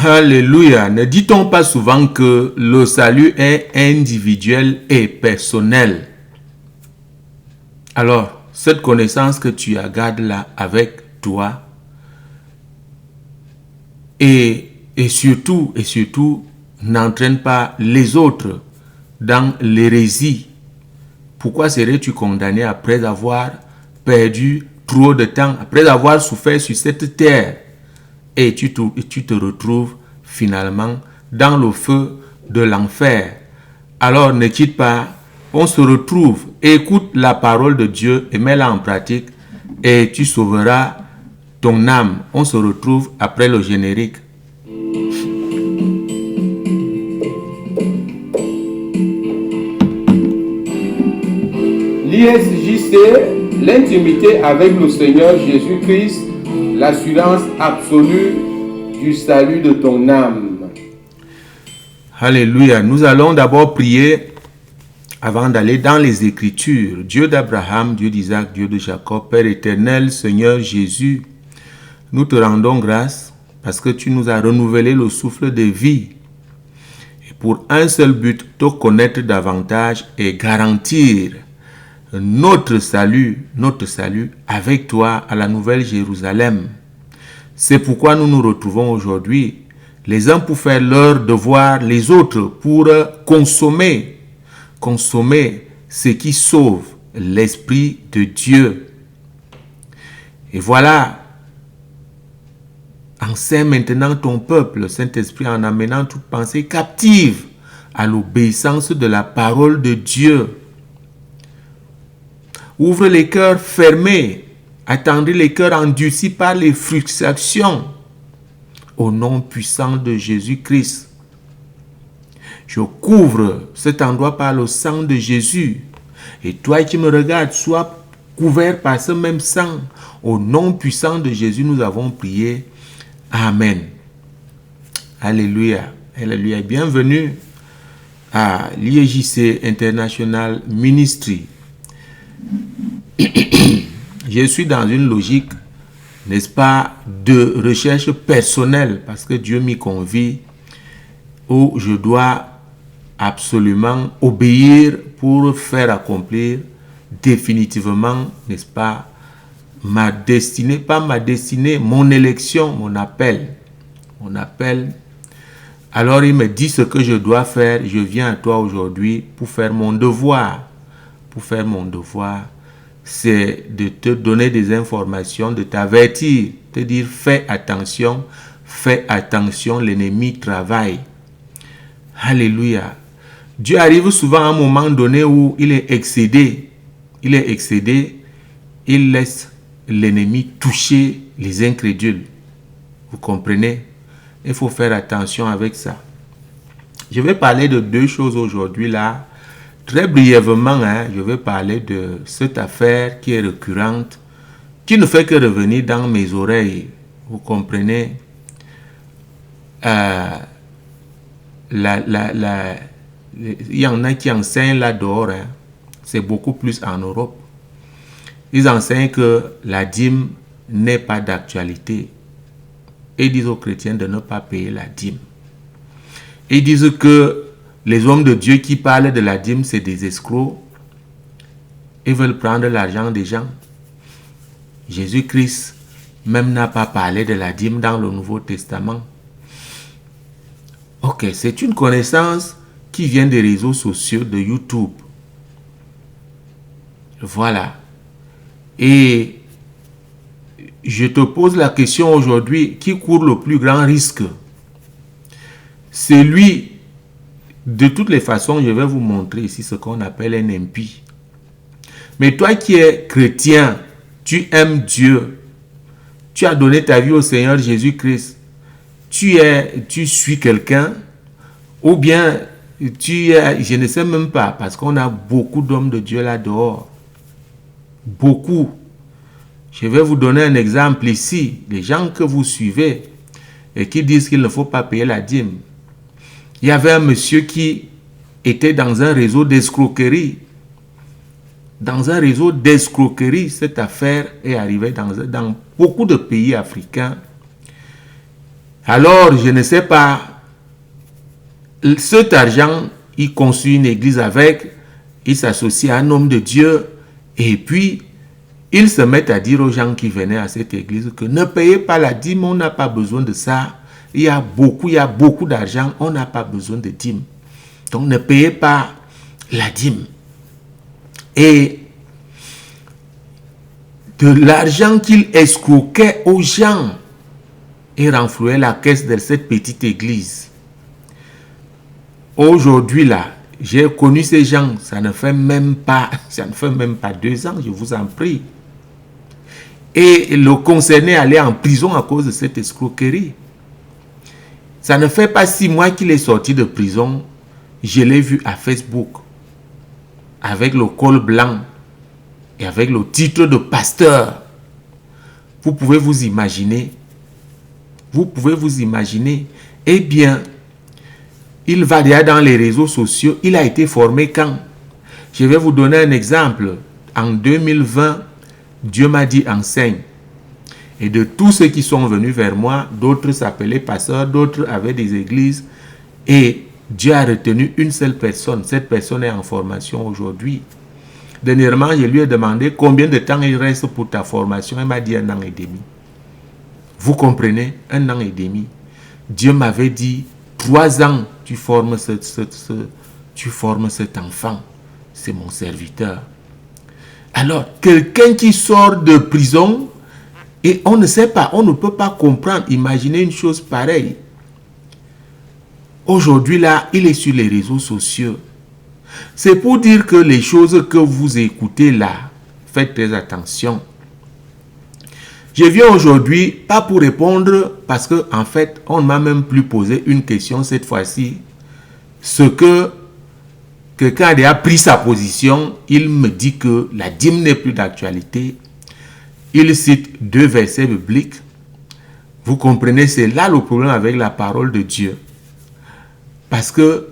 Alléluia. Ne dit-on pas souvent que le salut est individuel et personnel? Alors, cette connaissance que tu as, garde-la avec toi. Et surtout, n'entraîne pas les autres dans l'hérésie. Pourquoi serais-tu condamné après avoir perdu trop de temps, après avoir souffert sur cette terre, et tu te retrouves finalement dans le feu de l'enfer? Alors ne quitte pas, on se retrouve, écoute la parole de Dieu et mets-la en pratique et tu sauveras ton âme. On se retrouve après le générique. L'ISJC, l'intimité avec le Seigneur Jésus-Christ, l'assurance absolue du salut de ton âme. Alléluia. Nous allons d'abord prier avant d'aller dans les Écritures. Dieu d'Abraham, Dieu d'Isaac, Dieu de Jacob, Père éternel, Seigneur Jésus, nous te rendons grâce parce que tu nous as renouvelé le souffle de vie. Et pour un seul but, te connaître davantage et garantir notre salut avec toi à la Nouvelle Jérusalem. C'est pourquoi nous nous retrouvons aujourd'hui, les uns pour faire leur devoir, les autres pour consommer ce qui sauve l'Esprit de Dieu. Et voilà, enseigne maintenant ton peuple, Saint-Esprit, en amenant toute pensée captive à l'obéissance de la parole de Dieu. Ouvre les cœurs fermés, attendris les cœurs endurcis par les frustrations. Au nom puissant de Jésus-Christ, je couvre cet endroit par le sang de Jésus. Et toi qui me regardes, sois couvert par ce même sang. Au nom puissant de Jésus, nous avons prié. Amen. Alléluia. Alléluia. Bienvenue à l'IEJC International Ministry. Je suis dans une logique, n'est-ce pas, de recherche personnelle, parce que Dieu m'y convie, où je dois absolument obéir pour faire accomplir définitivement, n'est-ce pas, ma destinée, pas ma destinée, mon élection, mon appel. Alors il me dit ce que je dois faire. Je viens à toi aujourd'hui pour faire mon devoir. C'est de te donner des informations, de t'avertir, te dire fais attention, l'ennemi travaille. Alléluia. Dieu arrive souvent à un moment donné où il est excédé, il laisse l'ennemi toucher les incrédules. Vous comprenez? Il faut faire attention avec ça. Je vais parler de deux choses aujourd'hui là. Très brièvement, je vais parler de cette affaire qui est récurrente, qui ne fait que revenir dans mes oreilles. Vous comprenez? Il y en a qui enseignent là dehors, c'est beaucoup plus en Europe. Ils enseignent que la dîme n'est pas d'actualité. Et ils disent aux chrétiens de ne pas payer la dîme. Ils disent que les hommes de Dieu qui parlent de la dîme, c'est des escrocs. Ils veulent prendre l'argent des gens. Jésus-Christ même n'a pas parlé de la dîme dans le Nouveau Testament. Ok, c'est une connaissance qui vient des réseaux sociaux, de YouTube. Voilà. Et je te pose la question aujourd'hui, qui court le plus grand risque? Celui, de toutes les façons, je vais vous montrer ici ce qu'on appelle un impie. Mais toi qui es chrétien, tu aimes Dieu, tu as donné ta vie au Seigneur Jésus-Christ, tu suis quelqu'un, ou bien je ne sais même pas, parce qu'on a beaucoup d'hommes de Dieu là dehors. Beaucoup. Je vais vous donner un exemple ici. Les gens que vous suivez et qui disent qu'il ne faut pas payer la dîme. Il y avait un monsieur qui était dans un réseau d'escroquerie. Cette affaire est arrivée dans beaucoup de pays africains. Alors, je ne sais pas, cet argent, il construit une église avec, il s'associe à un homme de Dieu, et puis, ils se mettent à dire aux gens qui venaient à cette église que ne payez pas la dîme, on n'a pas besoin de ça. Il y a beaucoup d'argent, on n'a pas besoin de dîme. Donc, ne payez pas la dîme. Et de l'argent qu'il escroquait aux gens et renflouait la caisse de cette petite église. Aujourd'hui, là, j'ai connu ces gens, ça ne fait même pas 2 ans, je vous en prie. Et le concerné allait en prison à cause de cette escroquerie. Ça ne fait pas 6 mois qu'il est sorti de prison. Je l'ai vu à Facebook avec le col blanc et avec le titre de pasteur. Vous pouvez vous imaginer. Eh bien, il va déjà dans les réseaux sociaux. Il a été formé quand? Je vais vous donner un exemple. En 2020, Dieu m'a dit enseigne. Et de tous ceux qui sont venus vers moi, d'autres s'appelaient pasteurs, d'autres avaient des églises. Et Dieu a retenu une seule personne. Cette personne est en formation aujourd'hui. Dernièrement, je lui ai demandé combien de temps il reste pour ta formation. Il m'a dit 1 an et demi. Vous comprenez? 1 an et demi. Dieu m'avait dit 3 ans, tu formes cet enfant. C'est mon serviteur. Alors, quelqu'un qui sort de prison, et on ne sait pas, on ne peut pas comprendre, imaginer une chose pareille. Aujourd'hui, là, il est sur les réseaux sociaux. C'est pour dire que les choses que vous écoutez là, faites très attention. Je viens aujourd'hui, pas pour répondre, parce que en fait, on ne m'a même plus posé une question cette fois-ci. Ce que quelqu'un a déjà pris sa position, il me dit que la dîme n'est plus d'actualité. Il cite 2 versets bibliques. Vous comprenez, c'est là le problème avec la parole de Dieu. Parce que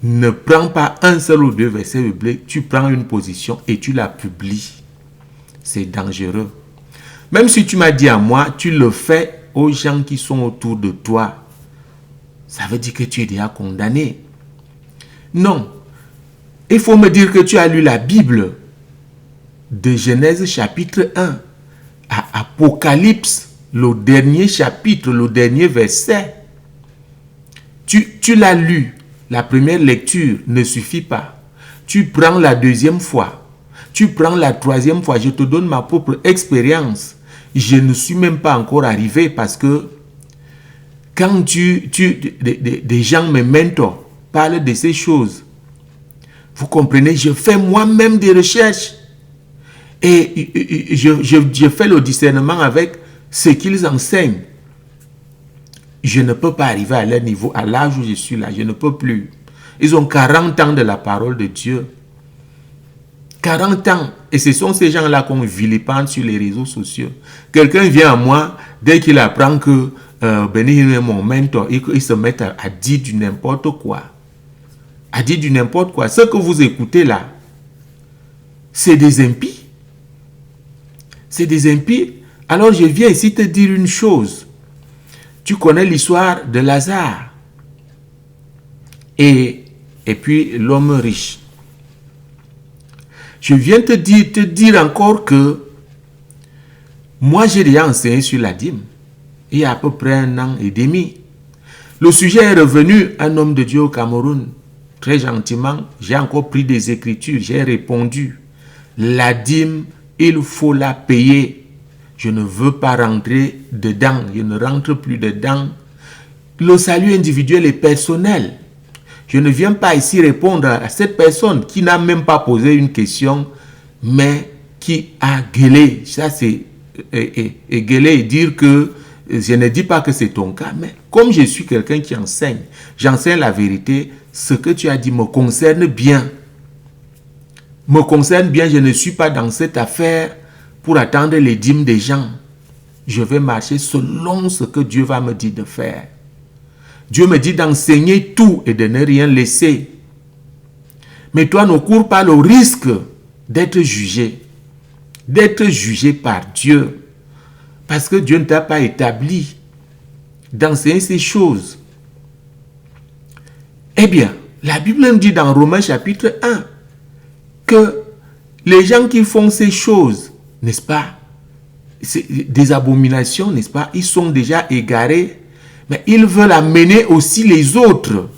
ne prends pas un seul ou 2 versets bibliques, tu prends une position et tu la publies. C'est dangereux. Même si tu m'as dit à moi, tu le fais aux gens qui sont autour de toi. Ça veut dire que tu es déjà condamné. Non. Il faut me dire que tu as lu la Bible de Genèse chapitre 1 à Apocalypse, le dernier chapitre, le dernier verset. Tu l'as lu. La première lecture ne suffit pas. Tu prends la 2e fois. Tu prends la 3e fois. Je te donne ma propre expérience. Je ne suis même pas encore arrivé parce que quand des gens, mes mentors, parlent de ces choses, vous comprenez, je fais moi-même des recherches et je fais le discernement avec ce qu'ils enseignent. Je ne peux pas arriver à leur niveau, à l'âge où je suis là, je ne peux plus. Ils ont 40 ans de la parole de Dieu. 40 ans. Et ce sont ces gens-là qu'on vilipende sur les réseaux sociaux. Quelqu'un vient à moi, dès qu'il apprend que Béni est mon mentor, il se met à dire du n'importe quoi. À dire du n'importe quoi. Ce que vous écoutez là, c'est des impies. C'est des impies. Alors je viens ici te dire une chose. Tu connais l'histoire de Lazare. Et puis l'homme riche. Je viens te dire encore que moi j'ai déjà enseigné sur la dîme. Il y a à peu près 1 an et demi. Le sujet est revenu, un homme de Dieu au Cameroun. Très gentiment, j'ai encore pris des écritures, j'ai répondu. La dîme, il faut la payer. Je ne veux pas rentrer dedans, je ne rentre plus dedans. Le salut individuel est personnel. Je ne viens pas ici répondre à cette personne qui n'a même pas posé une question, mais qui a gueulé. Ça, c'est gueuler et dire que je ne dis pas que c'est ton cas, mais comme je suis quelqu'un qui enseigne, j'enseigne la vérité, ce que tu as dit me concerne bien. Me concerne bien, je ne suis pas dans cette affaire pour attendre les dîmes des gens. Je vais marcher selon ce que Dieu va me dire de faire. Dieu me dit d'enseigner tout et de ne rien laisser. Mais toi, ne cours pas le risque d'être jugé. D'être jugé par Dieu. Parce que Dieu ne t'a pas établi d'enseigner ces choses. Eh bien, la Bible nous dit dans Romains chapitre 1 que les gens qui font ces choses, n'est-ce pas, c'est des abominations, n'est-ce pas, ils sont déjà égarés, mais ils veulent amener aussi les autres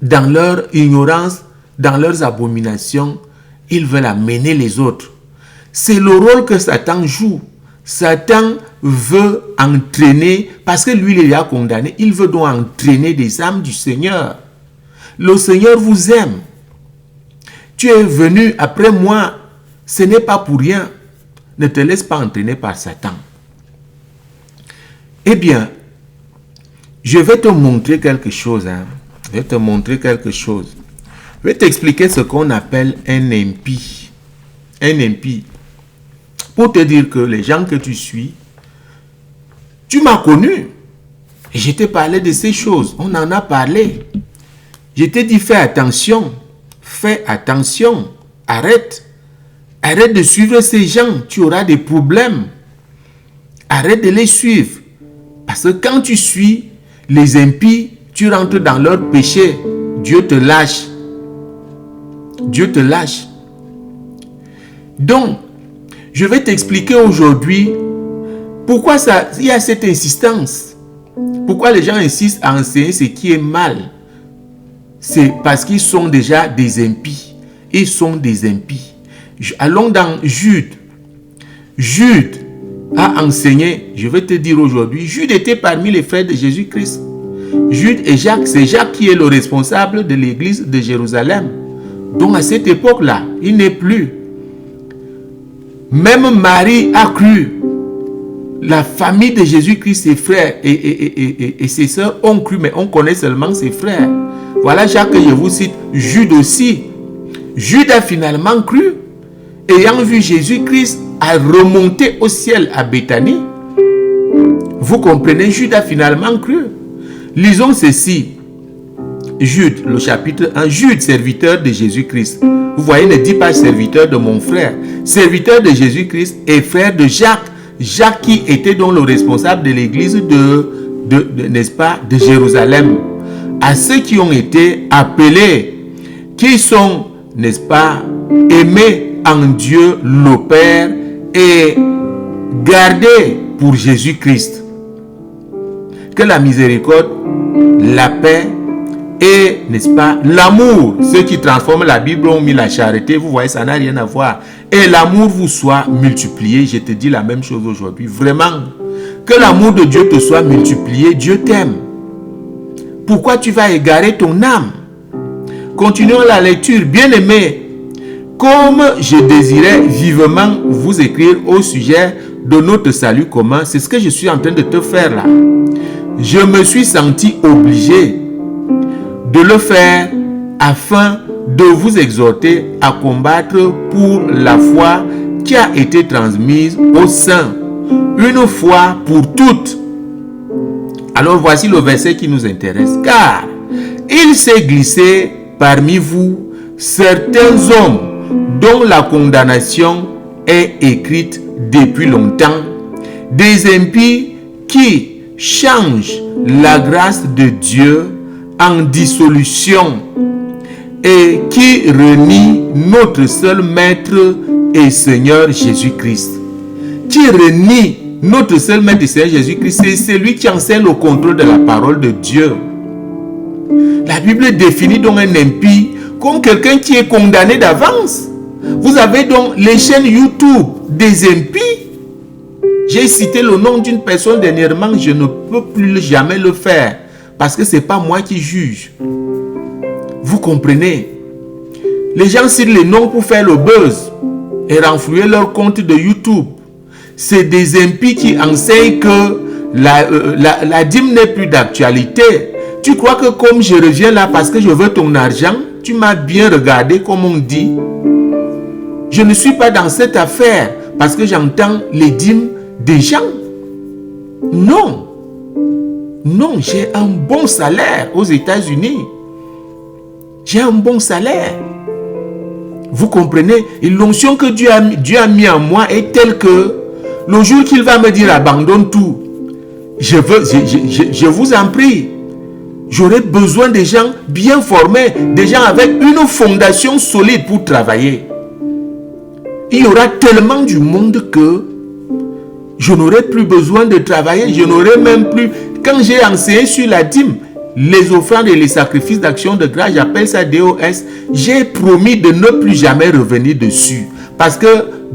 dans leur ignorance, dans leurs abominations, ils veulent amener les autres. C'est le rôle que Satan joue. Satan veut entraîner, parce que lui, il est condamné, il veut donc entraîner des âmes du Seigneur. Le Seigneur vous aime. Tu es venu après moi, ce n'est pas pour rien. Ne te laisse pas entraîner par Satan. Eh bien, je vais te montrer quelque chose. Je vais te montrer quelque chose. Je vais t'expliquer ce qu'on appelle un impie. Un impie. Pour te dire que les gens que tu suis, tu m'as connu. Et je t'ai parlé de ces choses. On en a parlé. Je t'ai dit, fais attention. Fais attention. Arrête. Arrête de suivre ces gens. Tu auras des problèmes. Arrête de les suivre. Parce que quand tu suis les impies, tu rentres dans leur péché. Dieu te lâche. Dieu te lâche. Donc, je vais t'expliquer aujourd'hui pourquoi il y a cette insistance. Pourquoi les gens insistent à enseigner ce qui est mal. C'est parce qu'ils sont déjà des impies. Ils sont des impies. Allons dans Jude. Jude a enseigné, je vais te dire aujourd'hui, Jude était parmi les frères de Jésus-Christ. Jude et Jacques, c'est Jacques qui est le responsable de l'église de Jérusalem. Donc à cette époque-là, il n'est plus. Même Marie a cru. La famille de Jésus-Christ, ses frères et ses sœurs ont cru, mais on connaît seulement ses frères. Voilà Jacques que je vous cite. Jude aussi. Jude a finalement cru. Ayant vu Jésus-Christ a remonté au ciel à Béthanie. Vous comprenez, Jude a finalement cru. Lisons ceci. Jude, le chapitre 1. Jude, serviteur de Jésus-Christ. Vous voyez, ne dis pas serviteur de mon frère. Serviteur de Jésus-Christ et frère de Jacques. Jacques qui était donc le responsable de l'église n'est-ce pas, de Jérusalem. À ceux qui ont été appelés, qui sont, n'est-ce pas, aimés en Dieu le Père et gardés pour Jésus-Christ. Que la miséricorde, la paix et, n'est-ce pas, l'amour, ceux qui transforment la Bible ont mis la charité, vous voyez, ça n'a rien à voir. Et l'amour vous soit multiplié. Je te dis la même chose aujourd'hui. Vraiment, que l'amour de Dieu te soit multiplié. Dieu t'aime. Pourquoi tu vas égarer ton âme? Continuons la lecture. Bien-aimés, comme je désirais vivement vous écrire au sujet de notre salut commun, c'est ce que je suis en train de te faire là. Je me suis senti obligé de le faire afin de vous exhorter à combattre pour la foi qui a été transmise aux saints, une fois pour toutes. Alors voici le verset qui nous intéresse. Car il s'est glissé parmi vous certains hommes dont la condamnation est écrite depuis longtemps, des impies qui changent la grâce de Dieu en dissolution et qui renie notre seul Maître et Seigneur Jésus-Christ. Qui renie notre seul Maître et Seigneur Jésus-Christ, c'est celui qui enseigne le contrôle de la parole de Dieu. La Bible définit donc un impie comme quelqu'un qui est condamné d'avance. Vous avez donc les chaînes YouTube des impies. J'ai cité le nom d'une personne dernièrement, je ne peux plus jamais le faire parce que ce n'est pas moi qui juge. Vous comprenez? Les gens citent les noms pour faire le buzz et renflouer leur compte de YouTube. C'est des impies qui enseignent que la dîme n'est plus d'actualité. Tu crois que comme je reviens là parce que je veux ton argent, tu m'as bien regardé comme on dit. Je ne suis pas dans cette affaire parce que j'entends les dîmes des gens. Non. Non, j'ai un bon salaire aux États-Unis. J'ai un bon salaire. Vous comprenez? Et l'onction que Dieu a mis en moi est telle que le jour qu'il va me dire abandonne tout, je vous en prie, j'aurais besoin de gens bien formés, des gens avec une fondation solide pour travailler. Il y aura tellement du monde que je n'aurai plus besoin de travailler, je n'aurai même plus... Quand j'ai enseigné sur la dîme, les offrandes et les sacrifices d'action de grâce, j'appelle ça DOS, j'ai promis de ne plus jamais revenir dessus. Parce que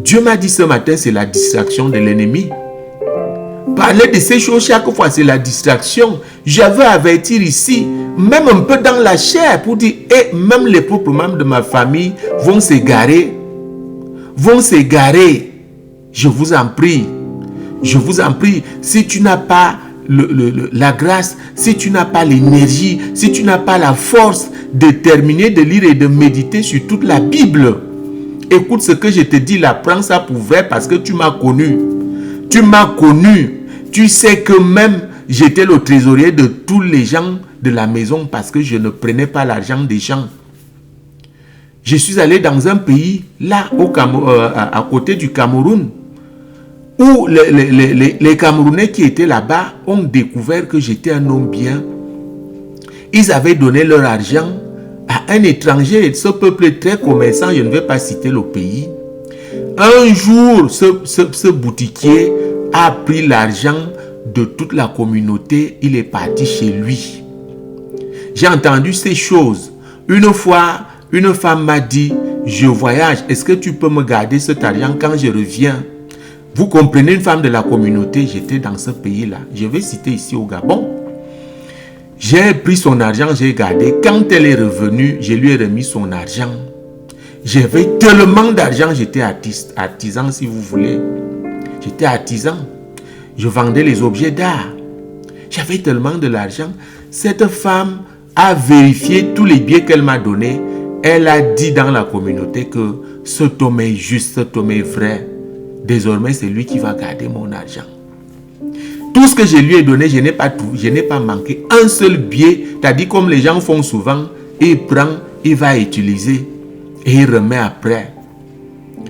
Dieu m'a dit ce matin, c'est la distraction de l'ennemi. Parler de ces choses chaque fois, c'est la distraction. Je veux avertir ici, même un peu dans la chair, pour dire, et même les propres membres de ma famille vont s'égarer. Vont s'égarer. Je vous en prie. Je vous en prie, si tu n'as pas la grâce, si tu n'as pas l'énergie, si tu n'as pas la force de terminer de lire et de méditer sur toute la Bible, écoute ce que je te dis là, prends ça pour vrai parce que tu m'as connu. Tu m'as connu. Tu sais que même j'étais le trésorier de tous les gens de la maison parce que je ne prenais pas l'argent des gens. Je suis allé dans un pays, là, à côté du Cameroun, où les Camerounais qui étaient là-bas ont découvert que j'étais un homme bien. Ils avaient donné leur argent à un étranger, ce peuple très commerçant, je ne vais pas citer le pays. Un jour, ce boutiquier a pris l'argent de toute la communauté, il est parti chez lui. J'ai entendu ces choses. Une fois, une femme m'a dit, je voyage, est-ce que tu peux me garder cet argent quand je reviens? Vous comprenez, une femme de la communauté, j'étais dans ce pays-là. Je vais citer ici au Gabon. J'ai pris son argent, j'ai gardé. Quand elle est revenue, je lui ai remis son argent. J'avais tellement d'argent, j'étais artisan si vous voulez. J'étais artisan. Je vendais les objets d'art. J'avais tellement de l'argent. Cette femme a vérifié tous les biens qu'elle m'a donnés. Elle a dit dans la communauté que cet homme est juste, cet homme est vrai. Désormais, c'est lui qui va garder mon argent. Tout ce que je lui ai donné, je n'ai pas manqué un seul billet. C'est-à-dire comme les gens font souvent, il prend, il va utiliser et il remet après.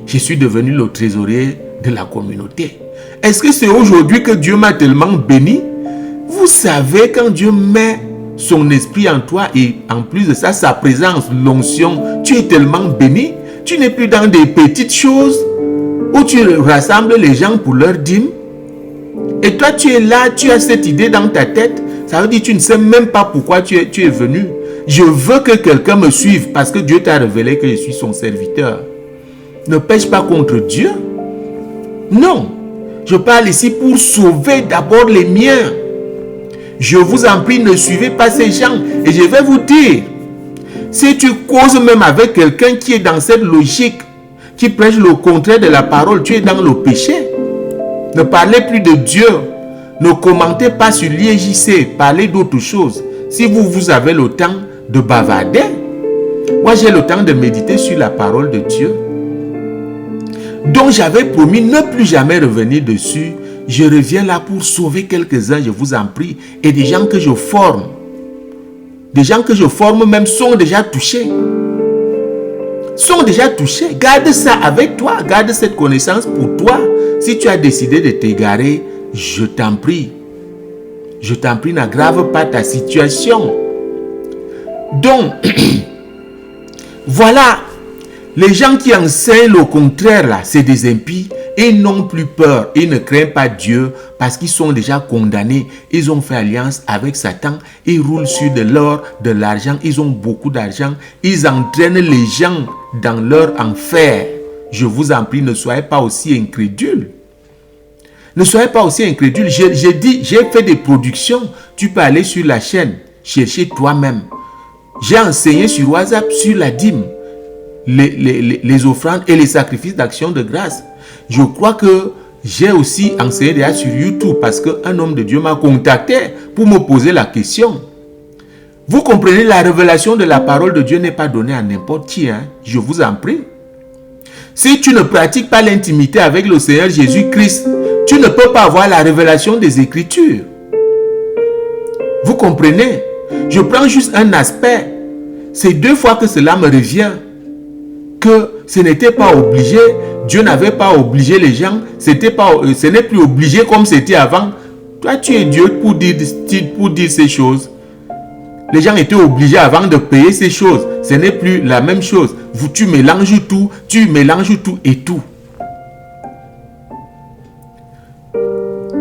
Je suis devenu le trésorier de la communauté. Est-ce que c'est aujourd'hui que Dieu m'a tellement béni? Vous savez, quand Dieu met son esprit en toi et en plus de ça, sa présence, l'onction, tu es tellement béni. Tu n'es plus dans des petites choses où tu rassembles les gens pour leur dîme. Et toi, tu es là, tu as cette idée dans ta tête. Ça veut dire que tu ne sais même pas pourquoi tu es venu. Je veux que quelqu'un me suive parce que Dieu t'a révélé que je suis son serviteur. Ne pêche pas contre Dieu. Non. Je parle ici pour sauver d'abord les miens. Je vous en prie, ne suivez pas ces gens. Et je vais vous dire, si tu causes même avec quelqu'un qui est dans cette logique, qui prêche le contraire de la parole, tu es dans le péché. Ne parlez plus de Dieu. Ne commentez pas sur l'IEJC. Parlez d'autres choses. Si vous avez le temps de bavarder, moi j'ai le temps de méditer sur la parole de Dieu. Donc j'avais promis ne plus jamais revenir dessus. Je reviens là pour sauver quelques-uns, je vous en prie. Et des gens que je forme. Des gens que je forme même sont déjà touchés. Sont déjà touchés. Garde ça avec toi. Garde cette connaissance pour toi. Si tu as décidé de t'égarer, je t'en prie. Je t'en prie, n'aggrave pas ta situation. Donc, voilà. Les gens qui enseignent le contraire, là, c'est des impies. Ils n'ont plus peur. Ils ne craignent pas Dieu parce qu'ils sont déjà condamnés. Ils ont fait alliance avec Satan. Ils roulent sur de l'or, de l'argent. Ils ont beaucoup d'argent. Ils entraînent les gens dans leur enfer. Je vous en prie, ne soyez pas aussi incrédules. Ne soyez pas aussi incrédules. J'ai fait des productions. Tu peux aller sur la chaîne, chercher toi-même. J'ai enseigné sur WhatsApp, sur la dîme, les offrandes et les sacrifices d'action de grâce. Je crois que j'ai aussi enseigné déjà sur YouTube parce qu'un homme de Dieu m'a contacté pour me poser la question. Vous comprenez, la révélation de la parole de Dieu n'est pas donnée à n'importe qui. Hein? Je vous en prie. Si tu ne pratiques pas l'intimité avec le Seigneur Jésus-Christ, tu ne peux pas avoir la révélation des Écritures. Vous comprenez? Je prends juste un aspect. C'est 2 fois que cela me revient. Que ce n'était pas obligé. Dieu n'avait pas obligé les gens. Ce n'est plus obligé comme c'était avant. Toi, tu es Dieu pour dire ces choses. Les gens étaient obligés avant de payer ces choses. Ce n'est plus la même chose. Tu mélanges tout et tout.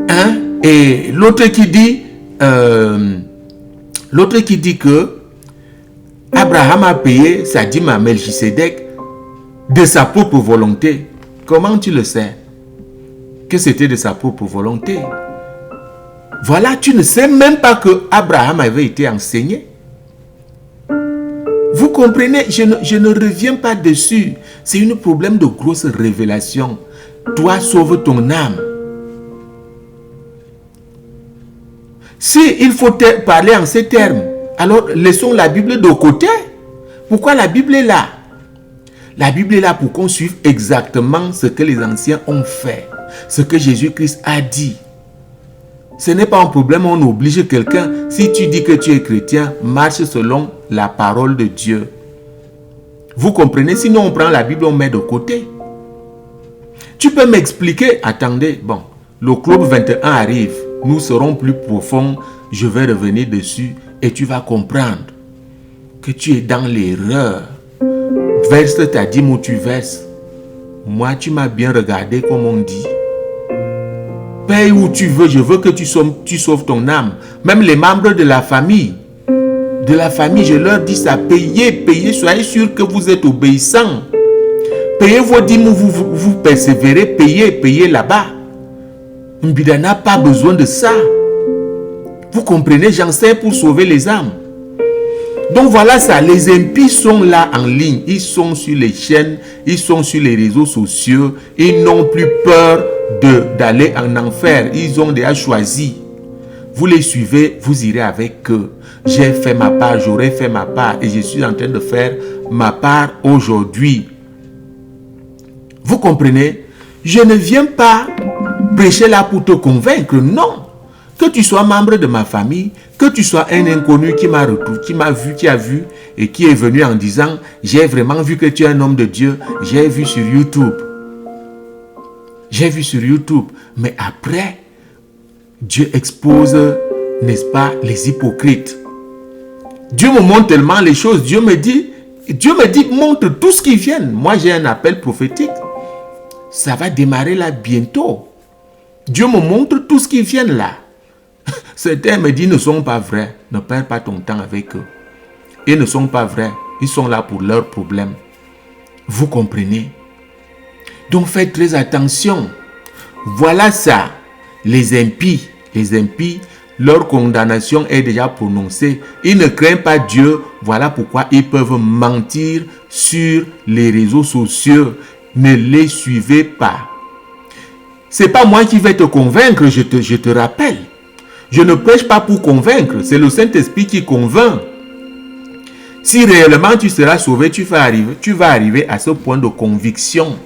Hein? Et l'autre qui dit que Abraham a payé sa dîme à Melchisédek de sa propre volonté. Comment tu le sais que c'était de sa propre volonté? Voilà, tu ne sais même pas que Abraham avait été enseigné. Vous comprenez, je ne reviens pas dessus. C'est un problème de grosse révélation. Toi, sauve ton âme. Si il faut parler en ces termes, alors laissons la Bible de côté. Pourquoi la Bible est là? La Bible est là pour qu'on suive exactement ce que les anciens ont fait, ce que Jésus-Christ a dit. Ce n'est pas un problème, on oblige quelqu'un. Si tu dis que tu es chrétien, marche selon la parole de Dieu. Vous comprenez? Sinon, on prend la Bible, on met de côté. Tu peux m'expliquer? Attendez, bon, le club 21 arrive. Nous serons plus profonds. Je vais revenir dessus et tu vas comprendre que tu es dans l'erreur. Verse ta dîme où tu verses. Moi, tu m'as bien regardé comme on dit. Paye où tu veux, je veux que tu sauves ton âme. Même les membres de la famille, je leur dis ça, payez, soyez sûr que vous êtes obéissants. Payez vos dîmes, vous persévérez, payez là-bas. Mbida n'a pas besoin de ça. Vous comprenez, j'enseigne pour sauver les âmes. Donc voilà ça, les impies sont là en ligne, ils sont sur les chaînes, ils sont sur les réseaux sociaux, ils n'ont plus peur d'aller en enfer, ils ont déjà choisi. Vous les suivez, vous irez avec eux. J'ai fait ma part, j'aurais fait ma part et je suis en train de faire ma part aujourd'hui. Vous comprenez? Je ne viens pas prêcher là pour te convaincre, non. Que tu sois membre de ma famille, que tu sois un inconnu qui m'a vu, qui a vu et qui est venu en disant « J'ai vraiment vu que tu es un homme de Dieu, j'ai vu sur YouTube. » J'ai vu sur YouTube. Mais après, Dieu expose, n'est-ce pas, les hypocrites. Dieu me montre tellement les choses. Dieu me dit, montre tout ce qui vient. Moi, j'ai un appel prophétique. Ça va démarrer là bientôt. Dieu me montre tout ce qui vient là. Certains me disent ne sont pas vrais. Ne perds pas ton temps avec eux. Ils ne sont pas vrais. Ils sont là pour leurs problèmes. Vous comprenez? Donc faites très attention. Voilà ça. Les impies, leur condamnation est déjà prononcée. Ils ne craignent pas Dieu. Voilà pourquoi ils peuvent mentir sur les réseaux sociaux. Ne les suivez pas. Ce n'est pas moi qui vais te convaincre, je te rappelle. Je ne prêche pas pour convaincre, c'est le Saint-Esprit qui convainc. Si réellement tu seras sauvé, tu vas arriver à ce point de conviction.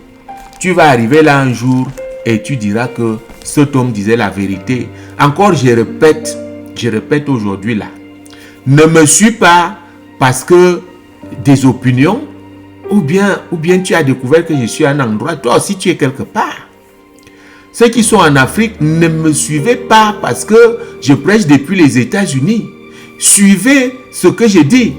Tu vas arriver là un jour et tu diras que cet homme disait la vérité. Encore, je répète aujourd'hui là. Ne me suis pas parce que des opinions, ou bien tu as découvert que je suis à un endroit, toi aussi tu es quelque part. Ceux qui sont en Afrique, ne me suivez pas parce que je prêche depuis les États-Unis. Suivez ce que je dis.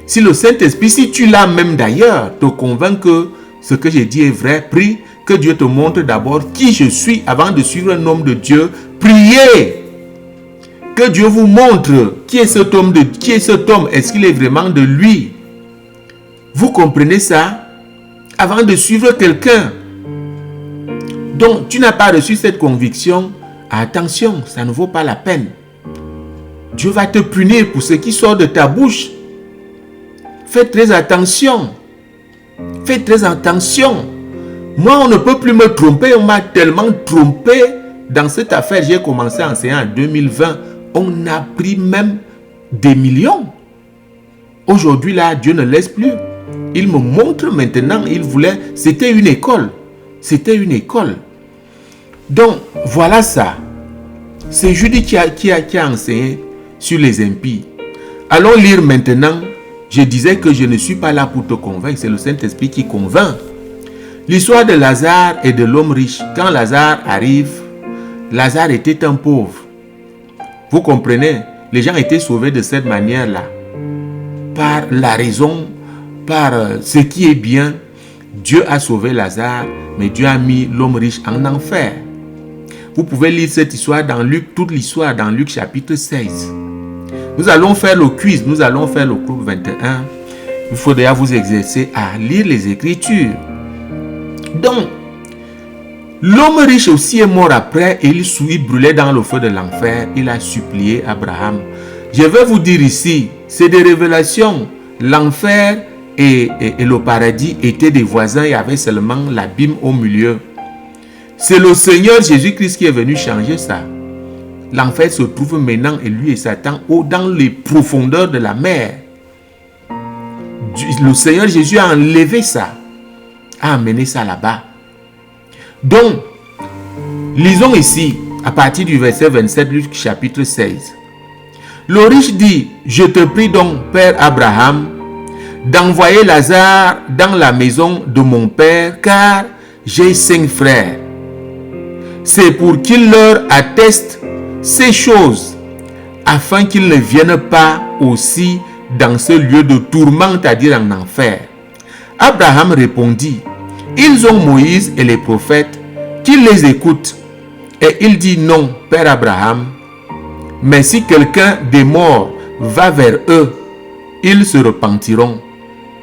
Si le Saint-Esprit, si tu l'as même d'ailleurs, te convainc que ce que je dis est vrai, prie que Dieu te montre d'abord qui je suis avant de suivre un homme de Dieu. Priez. Que Dieu vous montre qui est cet homme. Est-ce qu'il est vraiment de lui? Vous comprenez ça? Avant de suivre quelqu'un. Donc, tu n'as pas reçu cette conviction. Attention, ça ne vaut pas la peine. Dieu va te punir pour ce qui sort de ta bouche. Faites très attention. Faites très attention. Moi, on ne peut plus me tromper. On m'a tellement trompé dans cette affaire. J'ai commencé à enseigner en 2020. On a pris même des millions. Aujourd'hui, là, Dieu ne laisse plus. Il me montre maintenant. Il voulait... C'était une école. C'était une école. Donc, voilà ça. C'est Judy qui a enseigné sur les impies. Allons lire maintenant. Je disais que je ne suis pas là pour te convaincre. C'est le Saint-Esprit qui convainc. L'histoire de Lazare et de l'homme riche. Quand Lazare arrive, Lazare était un pauvre. Vous comprenez? Les gens étaient sauvés de cette manière-là. Par la raison, par ce qui est bien. Dieu a sauvé Lazare, mais Dieu a mis l'homme riche en enfer. Vous pouvez lire cette histoire dans Luc, toute l'histoire dans Luc chapitre 16. Nous allons faire le quiz, nous allons faire le groupe 21. Il faudra vous exercer à lire les Écritures. Donc, l'homme riche aussi est mort après et il brûlait dans le feu de l'enfer. Il a supplié Abraham. Je vais vous dire ici, c'est des révélations. L'enfer et le paradis étaient des voisins. Il y avait seulement l'abîme au milieu. C'est le Seigneur Jésus-Christ qui est venu changer ça. L'enfer se trouve maintenant, et lui et Satan, dans les profondeurs de la mer. Le Seigneur Jésus a enlevé ça, a amené ça là-bas. Donc, lisons ici, à partir du verset 27, Luc chapitre 16. Le riche dit, je te prie donc, Père Abraham, d'envoyer Lazare dans la maison de mon père, car j'ai 5 frères. C'est pour qu'il leur atteste ces choses, afin qu'ils ne viennent pas aussi dans ce lieu de tourment, c'est-à-dire en enfer. Abraham répondit, ils ont Moïse et les prophètes, qu'ils les écoutent. Et il dit, non, Père Abraham, mais si quelqu'un des morts va vers eux, ils se repentiront.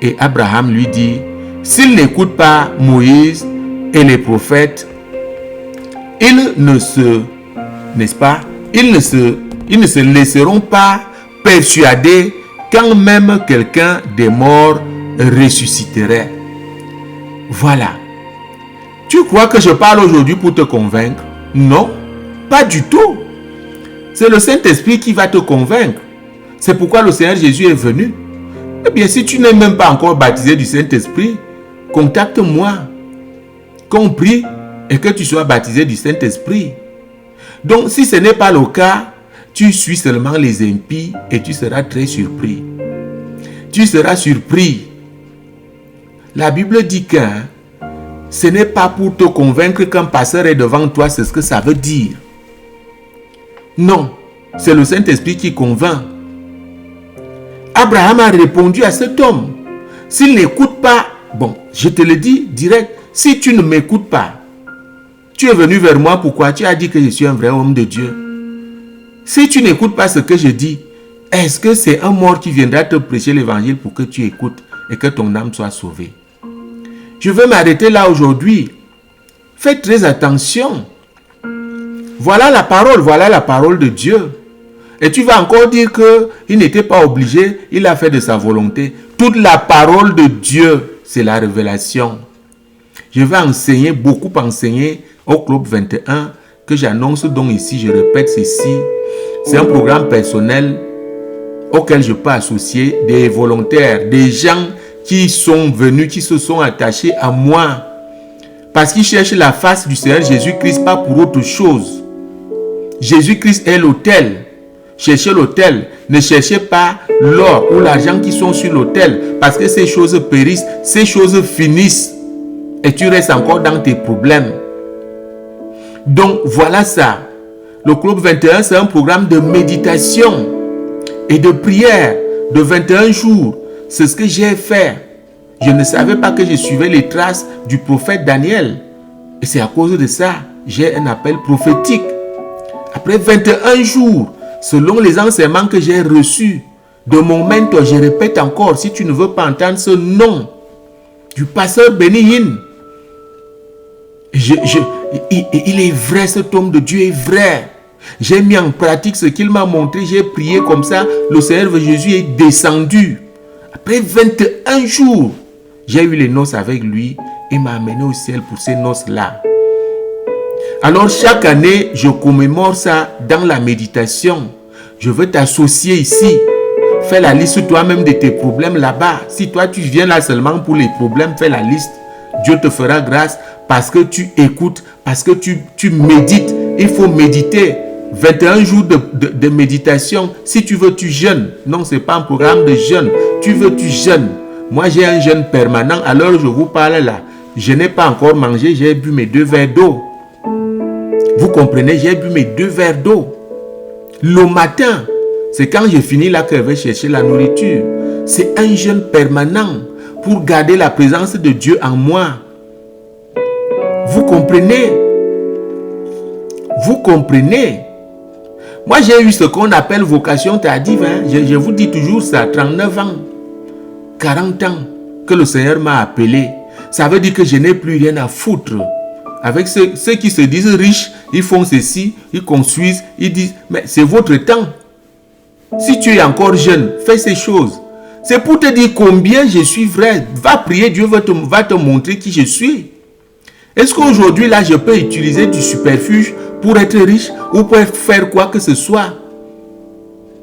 Et Abraham lui dit, s'ils n'écoutent pas Moïse et les prophètes, ils ne se laisseront pas persuader quand même quelqu'un des morts ressusciterait. Voilà. Tu crois que je parle aujourd'hui pour te convaincre? Non, pas du tout. C'est le Saint-Esprit qui va te convaincre. C'est pourquoi le Seigneur Jésus est venu. Eh bien, si tu n'es même pas encore baptisé du Saint-Esprit, contacte-moi. Qu'on prie et que tu sois baptisé du Saint-Esprit. Donc, si ce n'est pas le cas, tu suis seulement les impies et tu seras très surpris. Tu seras surpris. La Bible dit que ce n'est pas pour te convaincre qu'un pasteur est devant toi, c'est ce que ça veut dire. Non, c'est le Saint-Esprit qui convainc. Abraham a répondu à cet homme. S'il n'écoute pas, bon, je te le dis direct, si tu ne m'écoutes pas, tu es venu vers moi, pourquoi? Tu as dit que je suis un vrai homme de Dieu. Si tu n'écoutes pas ce que je dis, est-ce que c'est un mort qui viendra te prêcher l'évangile pour que tu écoutes et que ton âme soit sauvée? Je vais m'arrêter là aujourd'hui. Faites très attention. Voilà la parole de Dieu. Et tu vas encore dire qu'il n'était pas obligé, il a fait de sa volonté. Toute la parole de Dieu, c'est la révélation. Je vais enseigner, beaucoup enseigner au Club 21, que j'annonce donc ici, je répète ceci. C'est un programme personnel auquel je peux associer des volontaires, des gens qui sont venus, qui se sont attachés à moi. Parce qu'ils cherchent la face du Seigneur Jésus-Christ, pas pour autre chose. Jésus-Christ est l'autel. Cherchez l'autel. Ne cherchez pas l'or ou l'argent qui sont sur l'autel. Parce que ces choses périssent, ces choses finissent. Et tu restes encore dans tes problèmes. Donc voilà ça. Le Club 21, c'est un programme de méditation et de prière de 21 jours. C'est ce que j'ai fait. Je ne savais pas que je suivais les traces du prophète Daniel. Et c'est à cause de ça, j'ai un appel prophétique. Après 21 jours, selon les enseignements que j'ai reçus de mon mentor, je répète encore, si tu ne veux pas entendre ce nom du pasteur Benny Hinn, il est vrai, cet homme de Dieu est vrai. J'ai mis en pratique ce qu'il m'a montré, j'ai prié comme ça, le Seigneur Jésus est descendu. Après 21 jours, j'ai eu les noces avec lui et m'a amené au ciel pour ces noces-là. Alors chaque année, je commémore ça dans la méditation. Je veux t'associer ici. Fais la liste toi-même de tes problèmes là-bas. Si toi tu viens là seulement pour les problèmes, fais la liste. Dieu te fera grâce parce que tu écoutes, parce que tu médites. Il faut méditer. 21 jours de méditation. Si tu veux, tu jeûnes. Non, ce n'est pas un programme de jeûne. Tu veux, tu jeûnes. Moi, j'ai un jeûne permanent. Alors, je vous parle là. Je n'ai pas encore mangé. J'ai bu mes 2 verres d'eau. Vous comprenez? J'ai bu mes 2 verres d'eau. Le matin, c'est quand je finis là que je vais chercher la nourriture. C'est un jeûne permanent pour garder la présence de Dieu en moi. Vous comprenez? Vous comprenez? Moi, j'ai eu ce qu'on appelle vocation tardive. Je vous dis toujours ça, 39 ans, 40 ans que le Seigneur m'a appelé. Ça veut dire que je n'ai plus rien à foutre. Avec ceux qui se disent riches, ils font ceci, ils construisent, ils disent, mais c'est votre temps. Si tu es encore jeune, fais ces choses. C'est pour te dire combien je suis vrai. Va prier, Dieu va te montrer qui je suis. Est-ce qu'aujourd'hui, là, je peux utiliser du superfuge pour être riche ou pour faire quoi que ce soit?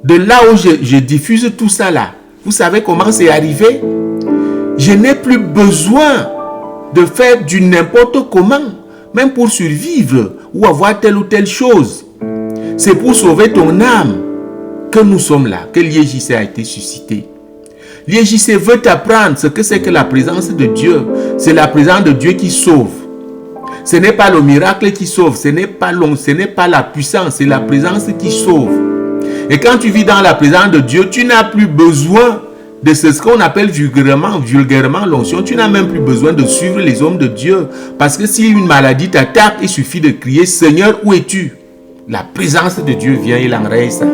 De là où je diffuse tout ça là, vous savez comment c'est arrivé? Je n'ai plus besoin de faire du n'importe comment, même pour survivre ou avoir telle ou telle chose. C'est pour sauver ton âme que nous sommes là, que l'IEJC a été suscité. L'IEJC veut t'apprendre ce que c'est que la présence de Dieu. C'est la présence de Dieu qui sauve. Ce n'est pas le miracle qui sauve, ce n'est pas la puissance, c'est la présence qui sauve. Et quand tu vis dans la présence de Dieu, tu n'as plus besoin de ce qu'on appelle vulgairement l'onction. Tu n'as même plus besoin de suivre les hommes de Dieu. Parce que si une maladie t'attaque, il suffit de crier, Seigneur, où es-tu? La présence de Dieu vient, il enraye ça.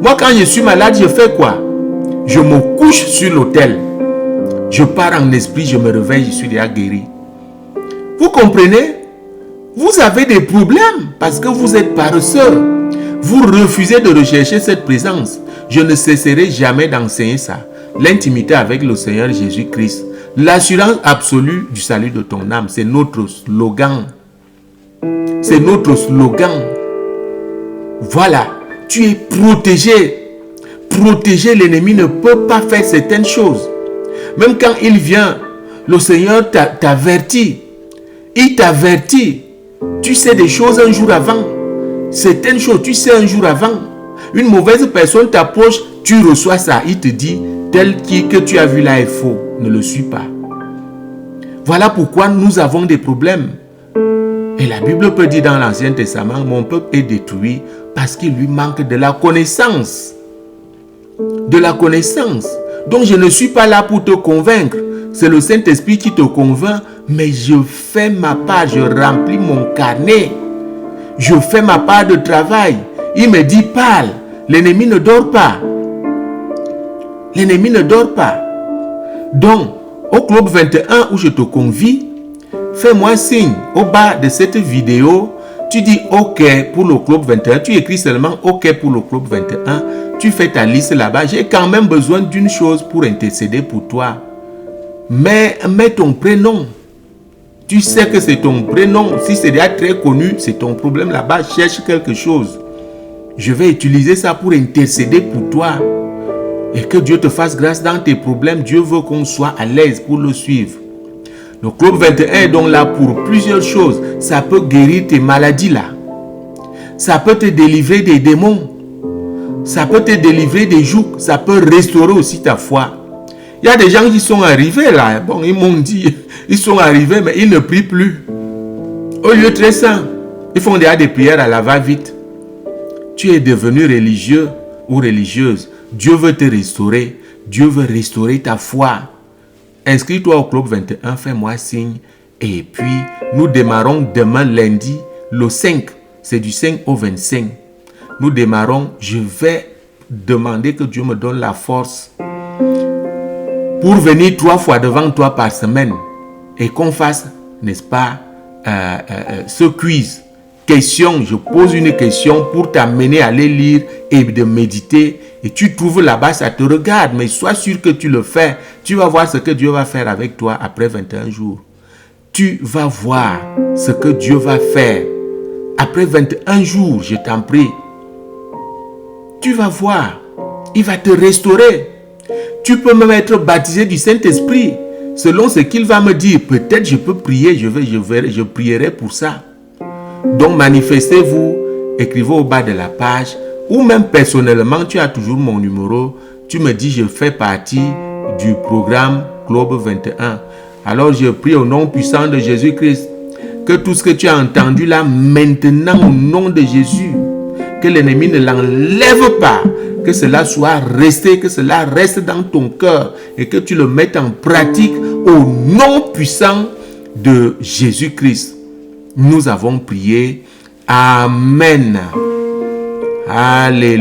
Moi, quand je suis malade, je fais quoi? Je me couche sur l'autel. Je pars en esprit, je me réveille, je suis déjà guéri. Vous comprenez? Vous avez des problèmes parce que vous êtes paresseux. Vous refusez de rechercher cette présence. Je ne cesserai jamais d'enseigner ça. L'intimité avec le Seigneur Jésus-Christ. L'assurance absolue du salut de ton âme. C'est notre slogan. C'est notre slogan. Voilà. Tu es protégé. Protégé, l'ennemi ne peut pas faire certaines choses. Même quand il vient, le Seigneur t'avertit. Il t'avertit. Tu sais des choses un jour avant. Certaines choses, tu sais un jour avant. Une mauvaise personne t'approche, tu reçois ça. Il te dit, tel que tu as vu là est faux. Ne le suis pas. Voilà pourquoi nous avons des problèmes. Et la Bible peut dire dans l'Ancien Testament, mon peuple est détruit parce qu'il lui manque de la connaissance. De la connaissance. Donc je ne suis pas là pour te convaincre. C'est le Saint-Esprit qui te convainc. Mais je fais ma part, je remplis mon carnet. Je fais ma part de travail. Il me dit, parle. L'ennemi ne dort pas. L'ennemi ne dort pas. Donc, au Club 21 où je te convie, fais-moi signe au bas de cette vidéo. Tu dis OK pour le Club 21. Tu écris seulement OK pour le Club 21. Tu fais ta liste là-bas. J'ai quand même besoin d'une chose pour intercéder pour toi. Mais mets ton prénom. Tu sais que c'est ton prénom. Si c'est déjà très connu, c'est ton problème là-bas. Cherche quelque chose. Je vais utiliser ça pour intercéder pour toi. Et que Dieu te fasse grâce dans tes problèmes. Dieu veut qu'on soit à l'aise pour le suivre. Le Club 21 est donc là pour plusieurs choses. Ça peut guérir tes maladies là. Ça peut te délivrer des démons. Ça peut te délivrer des jougs. Ça peut restaurer aussi ta foi. Il y a des gens qui sont arrivés là. Bon, ils m'ont dit, ils sont arrivés, mais ils ne prient plus. Au lieu très simple, ils font déjà des prières à la va-vite. Tu es devenu religieux ou religieuse. Dieu veut te restaurer. Dieu veut restaurer ta foi. Inscris-toi au Club 21, fais-moi signe. Et puis, nous démarrons demain lundi, le 5. C'est du 5 au 25. Nous démarrons. Je vais demander que Dieu me donne la force pour venir 3 fois devant toi par semaine et qu'on fasse, n'est-ce pas, ce quiz. Question, je pose une question pour t'amener à aller lire et de méditer. Et tu trouves là-bas, ça te regarde, mais sois sûr que tu le fais. Tu vas voir ce que Dieu va faire avec toi après 21 jours. Tu vas voir ce que Dieu va faire après 21 jours, je t'en prie. Tu vas voir, il va te restaurer. Tu peux même être baptisé du Saint-Esprit. Selon ce qu'il va me dire, peut-être je peux prier, je prierai pour ça. Donc manifestez-vous, écrivez au bas de la page, ou même personnellement, tu as toujours mon numéro. Tu me dis, je fais partie du programme Club 21. Alors je prie au nom puissant de Jésus-Christ, que tout ce que tu as entendu là, maintenant au nom de Jésus, que l'ennemi ne l'enlève pas, que cela soit resté, que cela reste dans ton cœur et que tu le mettes en pratique au nom puissant de Jésus-Christ. Nous avons prié. Amen. Alléluia.